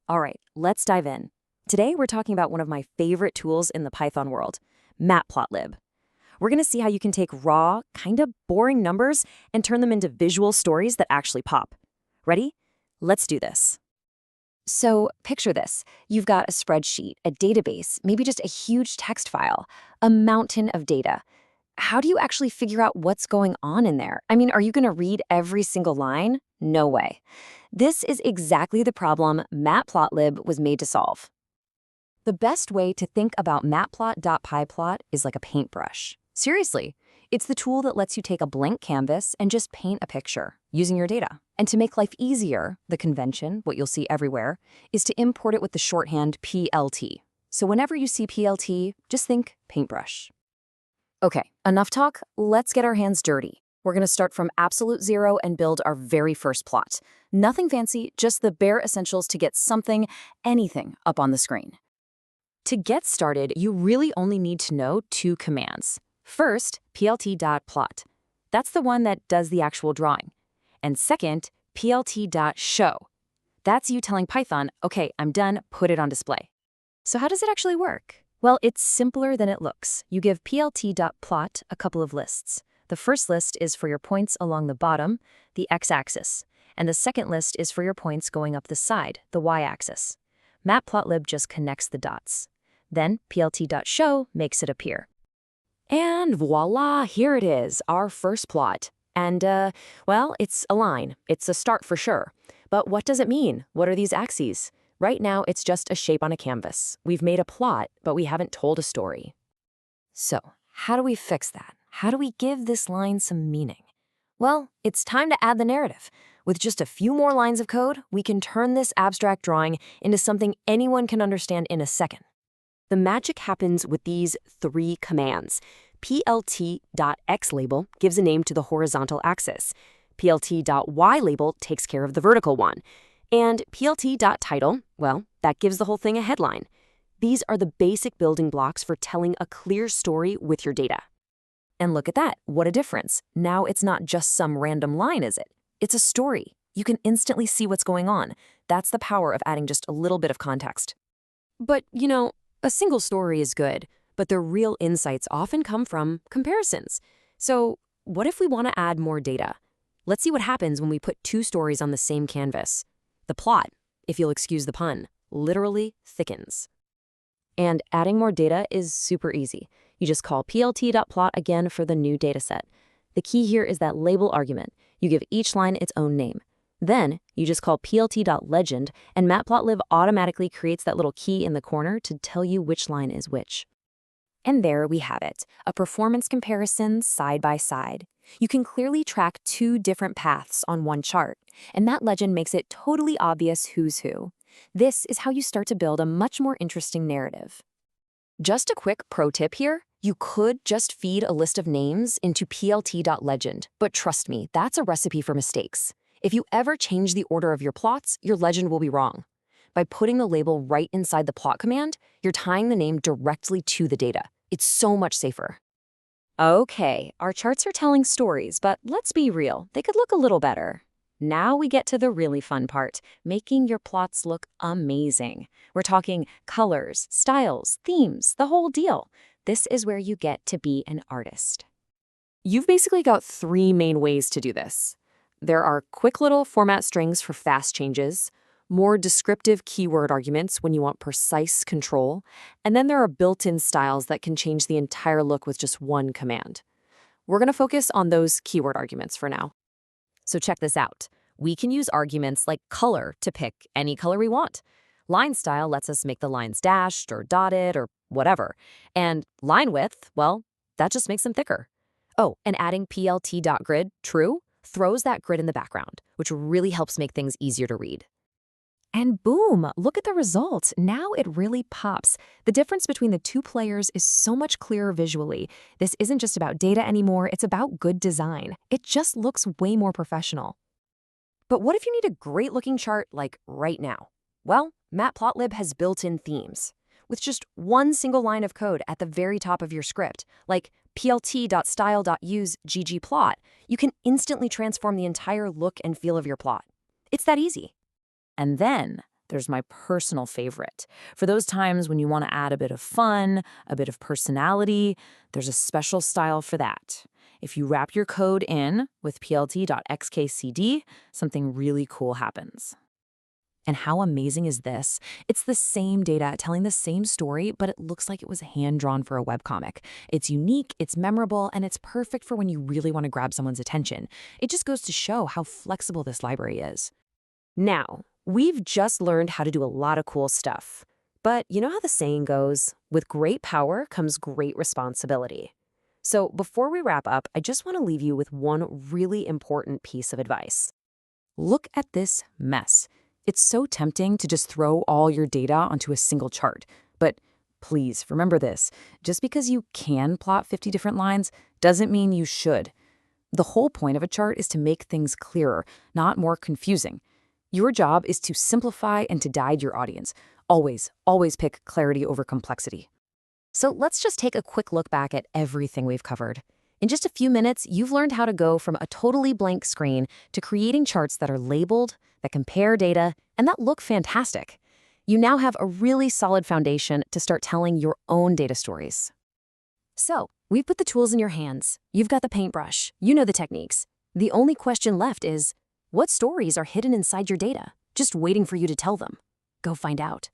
All right, let's dive in. Today, we're talking about one of my favorite tools in the Python world, Matplotlib. We're going to see how you can take raw, kind of boring numbers and turn them into visual stories that actually pop. Ready? Let's do this. So picture this. You've got a spreadsheet, a database, maybe just a huge text file, a mountain of data. How do you actually figure out what's going on in there? I mean, are you going to read every single line? No way. This is exactly the problem Matplotlib was made to solve. The best way to think about matplot.pyplot is like a paintbrush. Seriously, it's the tool that lets you take a blank canvas and just paint a picture using your data. And to make life easier, the convention, what you'll see everywhere, is to import it with the shorthand plt. So whenever you see plt, just think paintbrush. Okay, enough talk, let's get our hands dirty. We're going to start from absolute zero and build our very first plot. Nothing fancy, just the bare essentials to get something, anything, up on the screen. To get started, you really only need to know two commands. First, plt.plot. That's the one that does the actual drawing. And second, plt.show. That's you telling Python, okay, I'm done, put it on display. So how does it actually work? Well, it's simpler than it looks. You give plt.plot a couple of lists. The first list is for your points along the bottom, the x-axis, and the second list is for your points going up the side, the y-axis. Matplotlib just connects the dots. Then plt.show makes it appear. And voila, here it is, our first plot. And, well, it's a line. It's a start for sure. But what does it mean? What are these axes? Right now, it's just a shape on a canvas. We've made a plot, but we haven't told a story. So, how do we fix that? How do we give this line some meaning? Well, it's time to add the narrative. With just a few more lines of code, we can turn this abstract drawing into something anyone can understand in a second. The magic happens with these three commands. plt.xlabel gives a name to the horizontal axis. plt.ylabel takes care of the vertical one. And plt.title, well, that gives the whole thing a headline. These are the basic building blocks for telling a clear story with your data. And look at that, what a difference. Now it's not just some random line, is it? It's a story. You can instantly see what's going on. That's the power of adding just a little bit of context. But, you know, a single story is good, but the real insights often come from comparisons. So what if we want to add more data? Let's see what happens when we put two stories on the same canvas. The plot, if you'll excuse the pun, literally thickens. And adding more data is super easy. You just call plt.plot again for the new dataset. The key here is that label argument. You give each line its own name. Then, you just call plt.legend, and Matplotlib automatically creates that little key in the corner to tell you which line is which. And there we have it, a performance comparison side by side. You can clearly track two different paths on one chart, and that legend makes it totally obvious who's who. This is how you start to build a much more interesting narrative. Just a quick pro tip here. You could just feed a list of names into plt.legend, but trust me, that's a recipe for mistakes. If you ever change the order of your plots, your legend will be wrong. By putting the label right inside the plot command, you're tying the name directly to the data. It's so much safer. Okay, our charts are telling stories, but let's be real, they could look a little better. Now we get to the really fun part, making your plots look amazing. We're talking colors, styles, themes, the whole deal. This is where you get to be an artist. You've basically got three main ways to do this. There are quick little format strings for fast changes, more descriptive keyword arguments when you want precise control, and then there are built-in styles that can change the entire look with just one command. We're going to focus on those keyword arguments for now. So check this out. We can use arguments like color to pick any color we want. Line style lets us make the lines dashed or dotted or whatever. And line width, well, that just makes them thicker. Oh, and adding plt.grid, true, throws that grid in the background, which really helps make things easier to read. And boom, look at the results. Now it really pops. The difference between the two players is so much clearer visually. This isn't just about data anymore, it's about good design. It just looks way more professional. But what if you need a great-looking chart like right now? Well, Matplotlib has built-in themes. With just one single line of code at the very top of your script, like plt.style.use ggplot, you can instantly transform the entire look and feel of your plot. It's that easy. And then, there's my personal favorite. For those times when you want to add a bit of fun, a bit of personality, there's a special style for that. If you wrap your code in with plt.xkcd, something really cool happens. And how amazing is this? It's the same data telling the same story, but it looks like it was hand-drawn for a webcomic. It's unique, it's memorable, and it's perfect for when you really want to grab someone's attention. It just goes to show how flexible this library is. Now, we've just learned how to do a lot of cool stuff. But you know how the saying goes, with great power comes great responsibility. So before we wrap up, I just want to leave you with one really important piece of advice. Look at this mess. It's so tempting to just throw all your data onto a single chart. But please remember this, just because you can plot 50 different lines doesn't mean you should. The whole point of a chart is to make things clearer, not more confusing. Your job is to simplify and to guide your audience. Always, always pick clarity over complexity. So let's just take a quick look back at everything we've covered. In just a few minutes, you've learned how to go from a totally blank screen to creating charts that are labeled, that compare data, and that look fantastic. You now have a really solid foundation to start telling your own data stories. So, we've put the tools in your hands. You've got the paintbrush. You know the techniques. The only question left is, what stories are hidden inside your data, just waiting for you to tell them? Go find out.